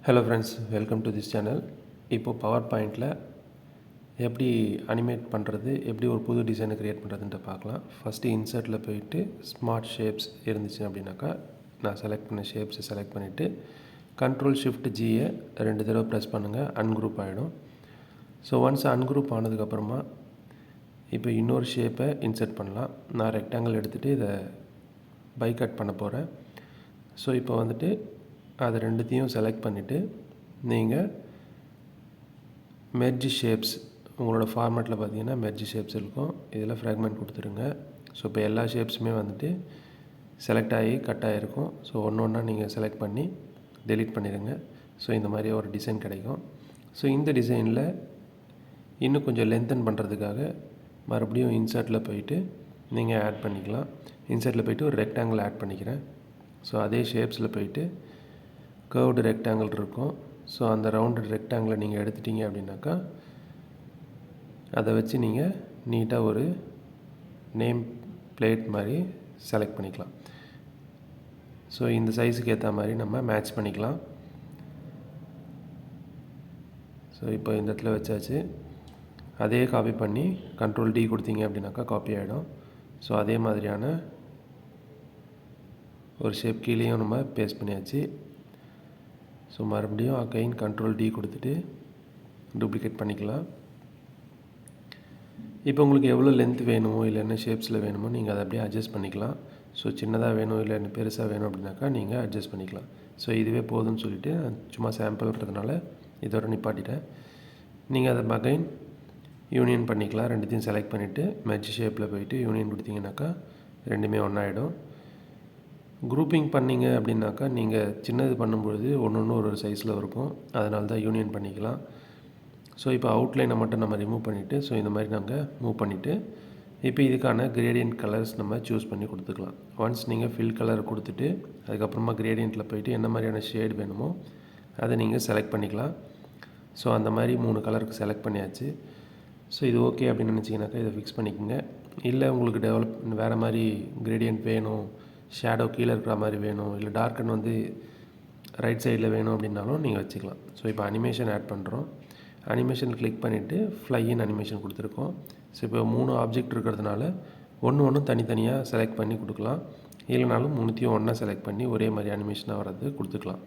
Hello friends, welcome to this channel. இப்போது power பாயிண்டில் எப்படி அனிமேட் பண்ணுறது, எப்படி ஒரு புது டிசைனை க்ரியேட் பண்ணுறதுன்ட்டு பார்க்கலாம். ஃபஸ்ட்டு இன்சர்ட்டில் போயிட்டு ஸ்மார்ட் ஷேப்ஸ் இருந்துச்சு அப்படின்னாக்கா நான் செலக்ட் பண்ண ஷேப்ஸை செலக்ட் பண்ணிவிட்டு Ctrl+Shift+Gயை 2 தடவை ப்ரெஸ் பண்ணுங்கள், அன்குரூப் ஆகிடும். ஸோ ஒன்ஸ் அன்குரூப் ஆனதுக்கப்புறமா இப்போ இன்னொரு ஷேப்பை இன்சர்ட் பண்ணலாம். நான் ரெக்டாங்கிள் எடுத்துகிட்டு இதை பை கட் பண்ண போகிறேன். ஸோ இப்போ வந்துட்டு அது ரெண்டுத்தையும் செலக்ட் பண்ணிவிட்டு நீங்கள் மெர்ஜ் ஷேப்ஸ் உங்களோட ஃபார்மேட்டில் பார்த்தீங்கன்னா மெர்ஜ் ஷேப்ஸ் இருக்கும், இதில் ஃப்ராக்மெண்ட் கொடுத்துருங்க. ஸோ இப்போ எல்லா ஷேப்ஸுமே வந்துட்டு செலக்ட் ஆகி கட் ஆகிருக்கும். ஸோ ஒன்று ஒன்றா நீங்கள் செலக்ட் பண்ணி டெலீட் பண்ணிடுங்க. ஸோ இந்த மாதிரி ஒரு டிசைன் கிடைக்கும். ஸோ இந்த டிசைனில் இன்னும் கொஞ்சம் லென்த்தன் பண்ணுறதுக்காக மறுபடியும் இன்சர்ட்டில் போயிட்டு நீங்கள் ஆட் பண்ணிக்கலாம். இன்சர்ட்டில் போய்ட்டு ஒரு ரெக்டாங்கிள் ஆட் பண்ணிக்கிறேன். ஸோ அதே ஷேப்ஸில் போயிட்டு கர்வ்டு ரெக்டாங்கிள் இருக்கும். ஸோ அந்த ரவுண்டு ரெக்டாங்கிளை நீங்கள் எடுத்துட்டீங்க அப்படின்னாக்கா அதை வச்சு நீங்கள் நீட்டாக ஒரு நேம் பிளேட் மாதிரி செலக்ட் பண்ணிக்கலாம். ஸோ இந்த சைஸுக்கு ஏற்ற மாதிரி நம்ம மேட்ச் பண்ணிக்கலாம். ஸோ இப்போ இந்த இடத்துல வச்சாச்சு. அதே காப்பி பண்ணி Ctrl+D கொடுத்தீங்க அப்படின்னாக்கா காப்பி ஆகிடும். ஸோ அதே மாதிரியான ஒரு ஷேப் கீழேயும் நம்ம பேஸ்ட் பண்ணியாச்சு. ஸோ மறுபடியும் அகைன் Ctrl+D கொடுத்துட்டு டூப்ளிகேட் பண்ணிக்கலாம். இப்போ உங்களுக்கு எவ்வளோ லென்த் வேணுமோ இல்லை என்ன ஷேப்ஸில் வேணுமோ நீங்கள் அதை அப்படியே அட்ஜஸ்ட் பண்ணிக்கலாம். ஸோ சின்னதாக வேணும் இல்லை என்ன பெருசாக வேணும் அப்படின்னாக்கா நீங்கள் அட்ஜஸ்ட் பண்ணிக்கலாம். ஸோ இதுவே போதும்னு சொல்லிவிட்டு சும்மா சாம்பிள்ன்றதுனால இதோட நிப்பாட்டிட்டேன். நீங்கள் அதை அகைன் யூனியன் பண்ணிக்கலாம். ரெண்டுத்தையும் செலக்ட் பண்ணிவிட்டு மெர்ஜ் ஷேப்பில் போயிட்டு யூனியன் கொடுத்தீங்கன்னாக்கா ரெண்டுமே ஒன்றாயிடும். குரூப்பிங் பண்ணிங்க அப்படின்னாக்கா நீங்கள் சின்னது பண்ணும்பொழுது ஒன்று ஒரு சைஸில் இருக்கும், அதனால தான் யூனியன் பண்ணிக்கலாம். ஸோ இப்போ அவுட்லைனை மட்டும் நம்ம ரிமூவ் பண்ணிவிட்டு ஸோ இந்த மாதிரி நாங்கள் மூவ் பண்ணிவிட்டு இப்போ இதுக்கான கிரேடியன்ட் கலர்ஸ் நம்ம சூஸ் பண்ணி கொடுத்துக்கலாம். ஒன்ஸ் நீங்கள் ஃபில் கலர் கொடுத்துட்டு அதுக்கப்புறமா கிரேடியண்ட்டில் போயிட்டு என்ன மாதிரியான ஷேட் வேணுமோ அதை நீங்கள் செலக்ட் பண்ணிக்கலாம். ஸோ அந்த மாதிரி 3 கலருக்கு செலக்ட் பண்ணியாச்சு. ஸோ இது ஓகே அப்படின்னு நினச்சிங்கனாக்கா இதை ஃபிக்ஸ் பண்ணிக்கோங்க. இல்லை உங்களுக்கு வேறு மாதிரி கிரேடியன்ட் வேணும், ஷேடோ கீழே இருக்கிற மாதிரி வேணும், இல்லை டார்க்கன் வந்து ரைட் சைடில் வேணும் அப்படின்னாலும் நீங்கள் வச்சுக்கலாம். ஸோ இப்போ அனிமேஷன் ஆட் பண்ணுறோம். அனிமேஷன் கிளிக் பண்ணிவிட்டு ஃப்ளையின் அனிமேஷன் கொடுத்துருக்கோம். ஸோ இப்போ 3 ஆப்ஜெக்ட் இருக்கிறதுனால ஒன்று தனித்தனியாக செலக்ட் பண்ணி கொடுக்கலாம். இல்லைனாலும் 3த்தையும் ஒன்றா செலக்ட் பண்ணி ஒரே மாதிரி அனிமேஷனாக வர்றது கொடுத்துக்கலாம்.